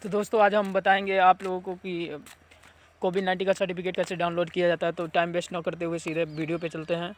तो दोस्तों आज हम बताएंगे आप लोगों को कि कोविड-19 का सर्टिफिकेट कैसे डाउनलोड किया जाता है। तो टाइम वेस्ट ना करते हुए सीधे वीडियो पे चलते हैं।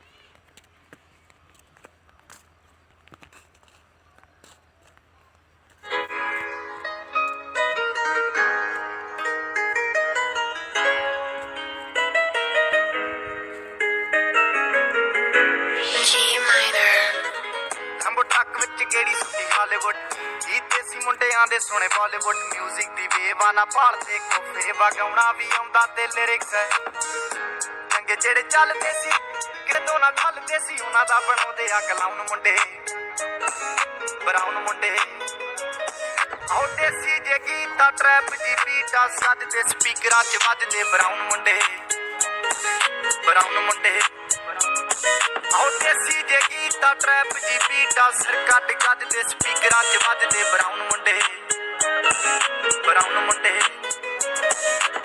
ਕਿਹੜੀ ਸੁੱਤੀ ਹਾਲੀਵੁੱਡ ਜੀ ਦੇਸੀ ਮੁੰਡਿਆਂ ਦੇ ਸੋਹਣੇ ਬਾਲੀਵੁੱਡ ਮਿਊਜ਼ਿਕ ਦੀ ਵੇਵਾ ਨਾ ਭਾਲਦੇ ਕੋਫੇ ਵਗਾਉਣਾ ਵੀ ਆਉਂਦਾ ਤੇ ਲਿਰਿਕਸ ਚੰਗੇ ਜਿਹੜੇ ਚੱਲਦੇ ਸੀ ਕਿਤੋਂ ਨਾ ਠੱਲਦੇ ਸੀ ਉਹਨਾਂ ਦਾ ਬਣਾਉਂਦੇ ਆ ਕਲਾਉਣ ਮੁੰਡੇ ਬਰਾਉਨ ਮੁੰਡੇ ਆਉ ਦੇਸੀ ਜੇ ਗੀਤਾ ਟਰੈਪ ਜੀ ਬੀਟਾ ਸੱਜਦੇ ਸਪੀਕਰਾਂ 'ਚ ਵੱਜਦੇ ਬਰਾਉਨ ਮੁੰਡੇ ਆਉ ਦੇਸੀ ਜੇ ਗੀਤਾ ਟਰੈਪ ਜੀ ਬੀਟਾ ਸਿਰ ਕੱਟ ਗੱਜਦੇ ਸਪੀਕਰਾਂ 'ਚ ਵੱਜਦੇ ਬਰਾਉਨ ਮੁੰਡੇ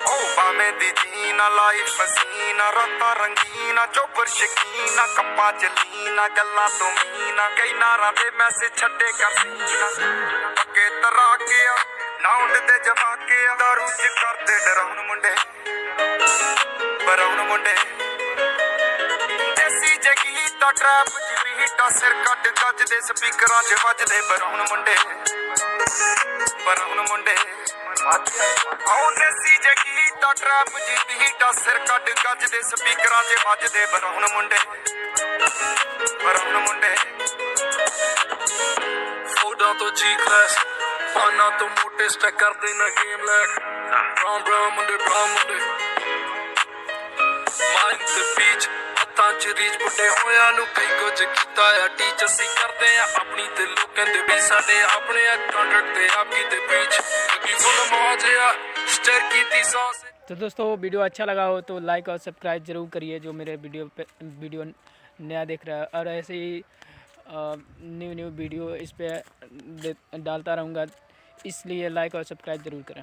ਓ ਬਾਵੇਂ ਦੀ ਜੀਨਾ ਲਾਈਫ ਹਸੀਨਾ ਰਾਤਾਂ ਰੰਗੀਨਾ ਚੋਬਰ ਸ਼ਕੀਨਾ ਕੱਪਾਂ ਚ ਲੀਨਾ ਗੱਲਾਂ ਤੋਂ ਮੀਨਾ ਕਈ ਨਾਰਾਂ ਦੇ ਮੈਸੇਜ ਛੱਡੇ ਕਰ ਸੀਨਾ ਪੱਕੇ ਤਰਾ ਕੇ ਆ ਨਾਉਂਡ ਤੇ ਜਵਾ ਕੇ ਆ ਦਾਰੂ ਚ ਕਰਦੇ ਡਰਾਉਣ ਮੁੰਡੇ ਬਰਾਉਨ ਮੁੰਡੇ ਦੇਸੀ ਜਗੀ ਤਾਂ ਟਰੈਪ ਜੀ ਬੀਟਾ ਸਿਰ ਕੱਟ ਗੱਜਦੇ ਸਪੀਕਰਾਂ 'ਚ ਵੱਜਦੇ ਬਰਾਉਨ ਮੁੰਡੇ ਆਉ ਦੇਸੀ ਜਗੀ ਤਾਂ ਟਰੈਪ ਜੀ ਬੀਟਾ ਸਿਰ ਕੱਟ ਗੱਜਦੇ ਸਪੀਕਰਾਂ 'ਚ ਵੱਜਦੇ ਬਰਾਉਨ ਮੁੰਡੇ ਫੋਟਾਂ ਤੋਂ ਜੀ ਕਲਾਸ ਪਾਨਾ ਤੋਂ ਮੋਟੇ ਸਟੈਕ ਕਰਦੇ ਨਾ ਗੇਮ ਲੈਕ ਬਰਾਉਨ ਮੁੰਡੇ ਮਾਈਂਡ ਤੇ ਬੀਚ ਹੱਥਾਂ 'ਚ ਰੀਚ ਬੁੱਢੇ ਹੋਇਆਂ ਨੂੰ ਕਈ ਕੁਝ ਕੀਤਾ ਆ ਟੀਚ ਅਸੀਂ ਕਰਦੇ ਆ ਆਪਣੀ ਤੇ ਲੋਕਾਂ ਦੇ ਵੀ ਸਾਡੇ ਆਪਣੇ ਆ ਕੰਟਰੈਕਟ ਤੇ ਆਪਕੀ ਤੇ ਬੀਚ ਅੱਗੀ ਫੁੱਲ ਮੌਜ ਆ ਸਟਰ ਕੀਤੀ ਸੌਸ। तो दोस्तों वीडियो अच्छा लगा हो तो लाइक और सब्सक्राइब ज़रूर करिए जो मेरे वीडियो नया देख रहा है, और ऐसे ही न्यू वीडियो इस पर डालता रहूँगा, इसलिए लाइक और सब्सक्राइब ज़रूर करें।